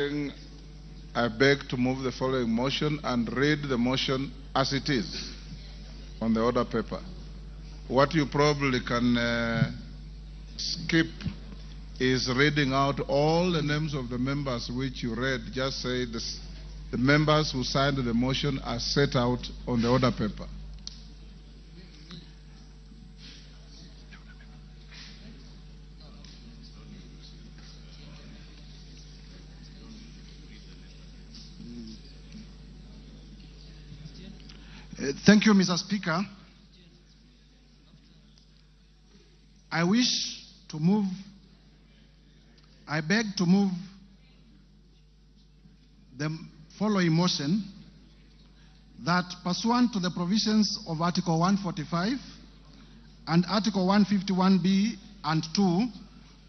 I beg to move the following motion and read the motion as it is on the order paper. What you probably can skip is reading out all the names of the members which you read. Just say this, the members who signed the motion are set out on the order paper. Thank you, Mr. Speaker. I beg to move the following motion that pursuant to the provisions of Article 145 and Article 151B and 2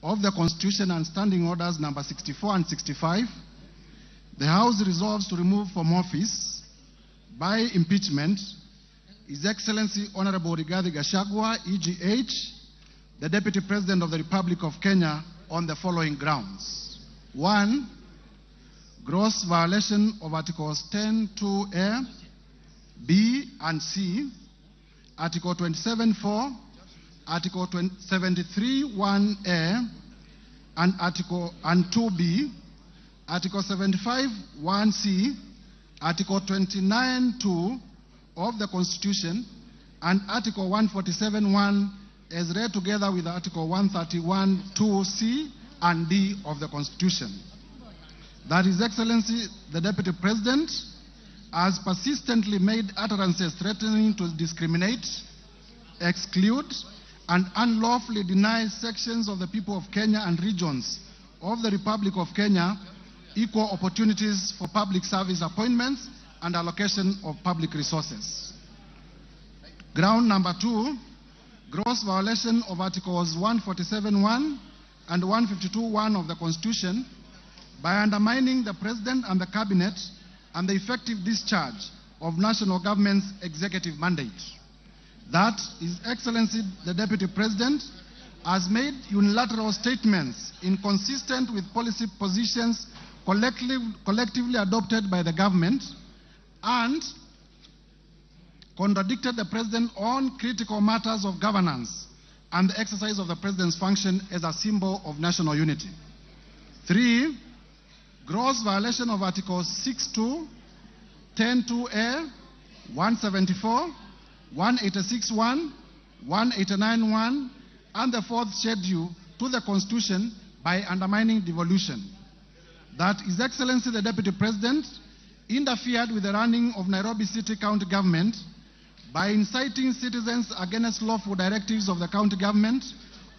of the Constitution and Standing Orders number 64 and 65, the House resolves to remove from office by impeachment His Excellency Honorable Rigathi Gachagua, EGH, the Deputy President of the Republic of Kenya, on the following grounds. 1. Gross violation of Articles 10(2)(a), B and C, Article 27(4), Article 73(1)(a), and 2B, Article 75(1)(c), Article 29(2) of the Constitution, and Article 147(1) as read together with Article 131(2)(c) and D of the Constitution. That His Excellency, the Deputy President, has persistently made utterances threatening to discriminate, exclude, and unlawfully deny sections of the people of Kenya and regions of the Republic of Kenya equal opportunities for public service appointments and allocation of public resources. Ground number 2, gross violation of Articles 147(1) and 152(1) of the Constitution by undermining the President and the Cabinet and the effective discharge of national government's executive mandate. That His Excellency, the Deputy President, has made unilateral statements inconsistent with policy positions collectively adopted by the government and contradicted the President on critical matters of governance and the exercise of the President's function as a symbol of national unity. 3. Gross violation of Articles 6(2), 10(2)(a), 174, 186(1), 189(1), and the 4th schedule to the Constitution by undermining devolution. That His Excellency, the Deputy President, interfered with the running of Nairobi City County Government by inciting citizens against lawful directives of the county government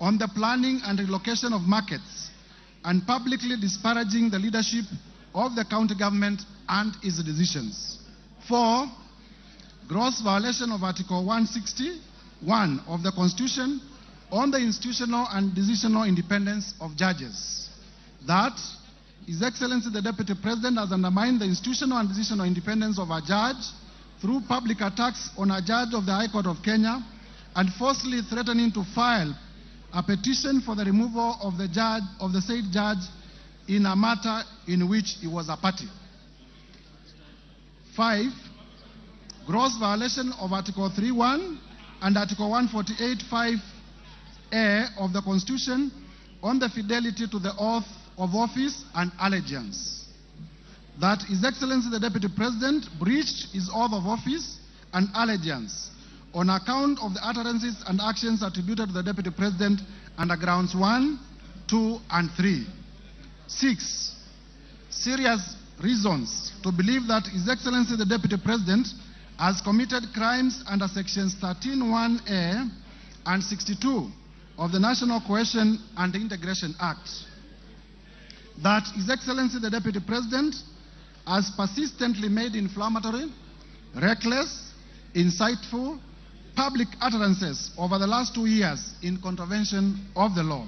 on the planning and relocation of markets and publicly disparaging the leadership of the county government and its decisions. 4. Gross violation of Article 161 of the Constitution on the institutional and decisional independence of judges. That His Excellency, the Deputy President, has undermined the institutional and decisional independence of a judge through public attacks on a judge of the High Court of Kenya and falsely threatening to file a petition for the removal of the said judge in a matter in which he was a party. 5. Gross violation of Article 3(1) and Article 148(5)(a) of the Constitution on the fidelity to the oath of office and allegiance. That His Excellency, the Deputy President, breached his oath of office and allegiance on account of the utterances and actions attributed to the Deputy President under grounds 1, 2, and 3. 6. Serious reasons to believe that His Excellency, the Deputy President, has committed crimes under sections 13(1)(a) and 62 of the National Cohesion and Integration Act. That His Excellency, the Deputy President, has persistently made inflammatory, reckless, insightful, public utterances over the last 2 years in contravention of the law.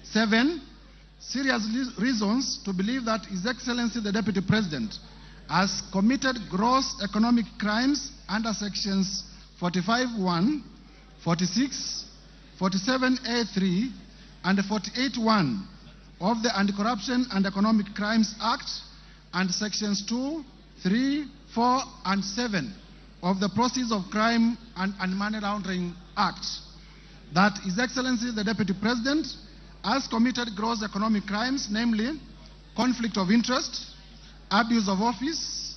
7. Serious reasons to believe that His Excellency, the Deputy President, has committed gross economic crimes under sections 45(1), 46, 47(a)(3), and 48(1) of the Anti-Corruption and Economic Crimes Act and sections 2, 3, 4, and 7 of the Proceeds of Crime and Money Laundering Act, that His Excellency the Deputy President has committed gross economic crimes, namely conflict of interest, abuse of office,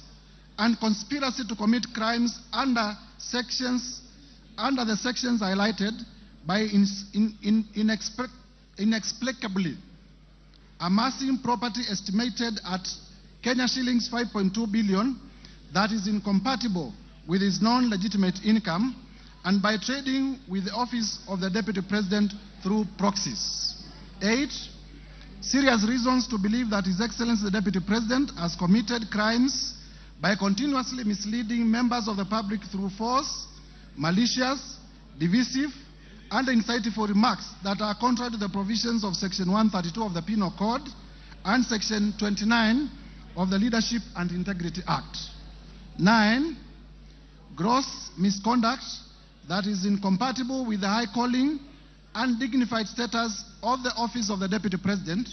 and conspiracy to commit crimes under the sections highlighted by inexplicably amassing property estimated at Kenya shillings 5.2 billion that is incompatible with his non-legitimate income, and by trading with the office of the Deputy President through proxies. 8. Serious reasons to believe that His Excellency the Deputy President has committed crimes by continuously misleading members of the public through false, malicious, divisive, and insightful remarks that are contrary to the provisions of Section 132 of the Penal Code and Section 29 of the Leadership and Integrity Act. 9. Gross misconduct that is incompatible with the high calling and dignified status of the office of the Deputy President,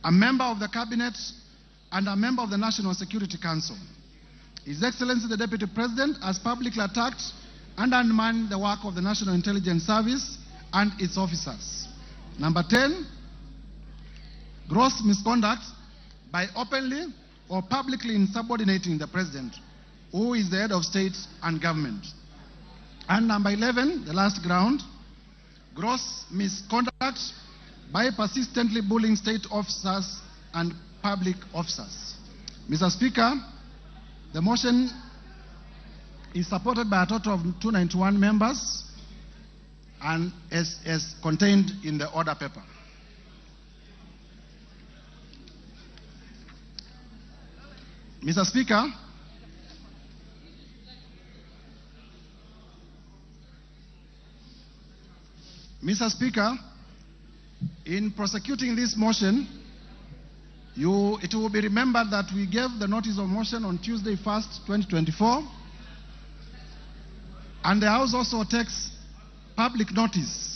a member of the Cabinet, and a member of the National Security Council. His Excellency the Deputy President has publicly attacked and undermined the work of the National Intelligence Service and its officers. Number 10, gross misconduct by openly or publicly insubordinating the President, who is the head of state and government. And number 11, the last ground, gross misconduct by persistently bullying state officers and public officers. Mr. Speaker, the motion is supported by a total of 291 members and is contained in the order paper. Mr. Speaker, in prosecuting this motion, it will be remembered that we gave the notice of motion on Tuesday 1st, 2024, and the House also takes public notice